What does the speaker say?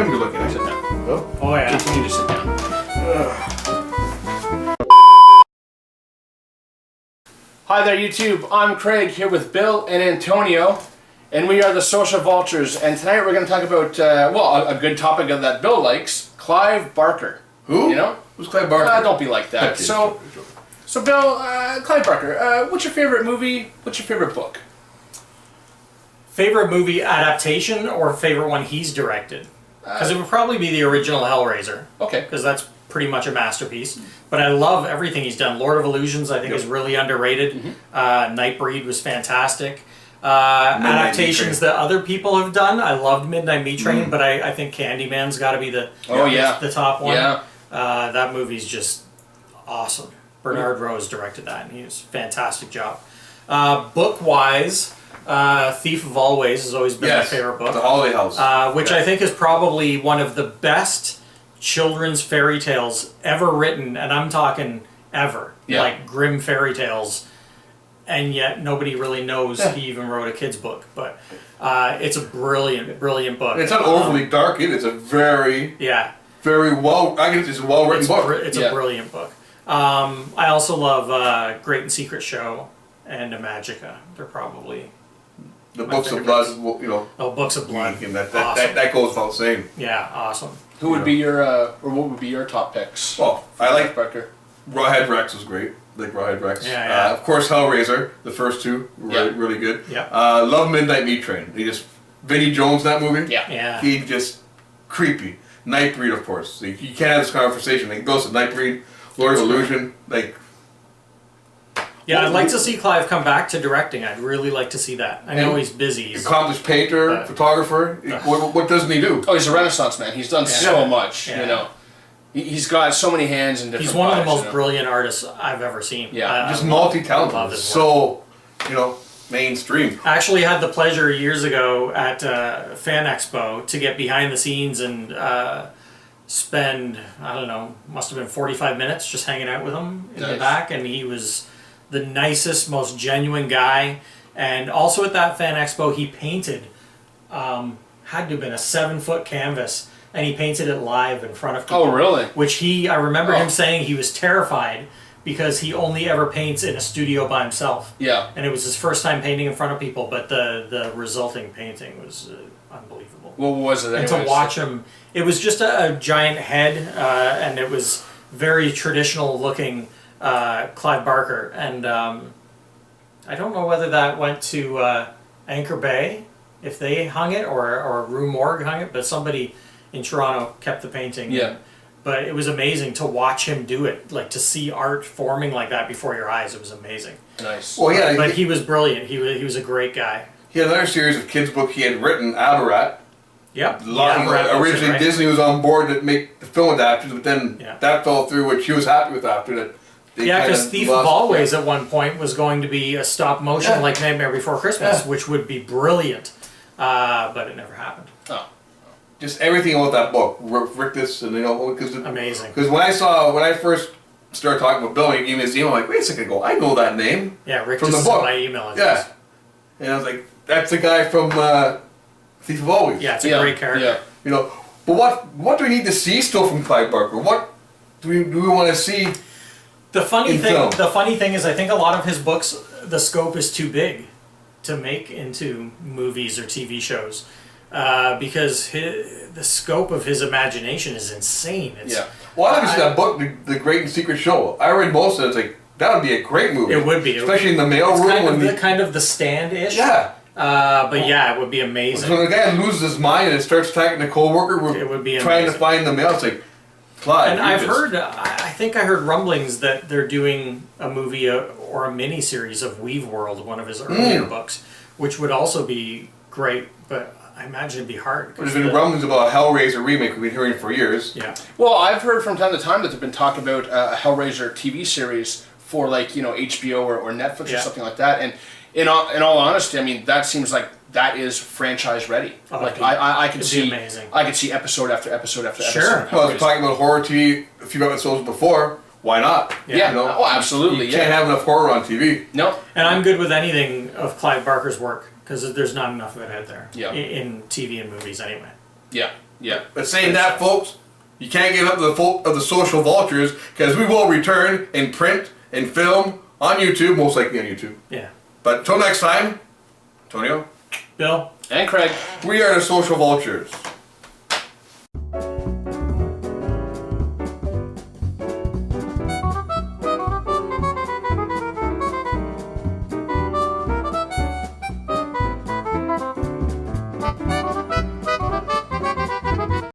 I'm good looking. I sit down. Oh yeah. Continue to sit down. Hi there, YouTube. I'm Craig here with Bill and Antonio, and we are the Social Vultures. And tonight we're going to talk about, a good topic that Bill likes, Clive Barker. Who? You know? Who's Clive Barker? Don't be like that. So Bill, Clive Barker, what's your favorite movie? What's your favorite book? Favorite movie adaptation or favorite one he's directed? Because it would probably be the original Hellraiser. Okay. Because that's pretty much a masterpiece. But I love everything he's done. Lord of Illusions, I think, is really underrated. Nightbreed was fantastic. Adaptations that other people have done. I loved Midnight Meat Train, but I think Candyman's got to be the top one. Yeah. That movie's just awesome. Bernard Rose directed that, and he was a fantastic job. Book-wise, Thief of Always has always been my favorite book. The Holiday House. Which I think is probably one of the best children's fairy tales ever written, and I'm talking ever. Like grim fairy tales, and yet nobody really knows he even wrote a kid's book. But it's a brilliant, brilliant book. It's not overly dark either. It's a very well. I guess it's a well-written book. It's a brilliant book. I also love Great and Secret Show and Magica. They're probably the Books of Blood. You know. Oh, Books of Blood. That goes without saying. Yeah, awesome. Who would be your, or what would be your top picks? Well, I like Barker. Rawhead Rex was great. Like Rawhead Rex. Yeah. Of course, Hellraiser. The first two were really good. Yeah. Love Midnight Meat Train. Vinnie Jones in that movie. Yeah. He just creepy. Nightbreed, of course. Like, you can't have this conversation. Like, Ghost of Nightbreed, Lord of Illusion. Like. Yeah, I'd like to see Clive come back to directing. I'd really like to see that. I know he's busy. Accomplished painter, photographer. What doesn't he do? Oh, he's a Renaissance man. He's done so much. You know, he's got so many hands in different. He's one of the most brilliant artists I've ever seen. Yeah, just multi-talented. So, mainstream. I actually had the pleasure years ago at Fan Expo to get behind the scenes and spend, I don't know, must have been 45 minutes just hanging out with him in the back, and he was the nicest, most genuine guy. And also at that Fan Expo, he painted, had to have been a 7-foot canvas, and he painted it live in front of people. Oh, really? Which I remember him saying he was terrified because he only ever paints in a studio by himself. Yeah. And it was his first time painting in front of people, but the resulting painting was unbelievable. What was it anyways? And to watch him, it was just a giant head, and it was very traditional looking Clive Barker. And I don't know whether that went to Anchor Bay, if they hung it, or Rue Morgue hung it, but somebody in Toronto kept the painting. Yeah. But it was amazing to watch him do it, like to see art forming like that before your eyes. It was amazing. Nice. Well, yeah, but he was brilliant. He was a great guy. He had another series of kids' book he had written, Abarat. Yep. Originally, Disney was on board to make the film adaptations, but then that fell through, which he was happy with after that. Because Thief of Always at one point was going to be a stop motion like Nightmare Before Christmas, which would be brilliant, but it never happened. Oh. Just everything about that book, Rictus, and because amazing. Because when I first started talking with Bill, he gave me his email. I'm like, wait a second, I know that name. Yeah, Rictus from the book. Is my email address. Yeah, and I was like, that's the guy from Thief of Always. Yeah, it's a great character. Yeah. But what do we need to see still from Clive Barker? What do we want to see? The funny thing is, I think a lot of his books, the scope is too big to make into movies or TV shows. Because the scope of his imagination is insane. Well, I understand that book, The Great and Secret Show. I read most of it. It's like, that would be a great movie. It would be. Especially in the mail room. Kind of the Stand-ish. Yeah. But yeah, it would be amazing. So when the guy loses his mind and starts attacking a co-worker, it would be trying to find the mail. It's like, Clive. And I think I heard rumblings that they're doing a movie or a mini-series of Weave World, one of his earlier books, which would also be great, but I imagine it'd be hard. There's been rumblings about a Hellraiser remake we've been hearing for years. Yeah. Well, I've heard from time to time that there've been talk about a Hellraiser TV series for HBO or Netflix or something like that. And in all honesty, I mean, that seems like that is franchise ready. I could see amazing. I could see episode after episode after sure. episode. Well, if you're talking about horror TV a few episodes before, why not? Yeah. Oh, absolutely. You can't have enough horror on TV. No. And I'm good with anything of Clive Barker's work because there's not enough of it out there. Yeah. In TV and movies anyway. Yeah. Yeah. But saying that, folks, you can't give up of the social vultures, because we will return in print and film on YouTube, most likely on YouTube. Yeah. But until next time, Antonio, Bill? And Craig. we are the social vultures.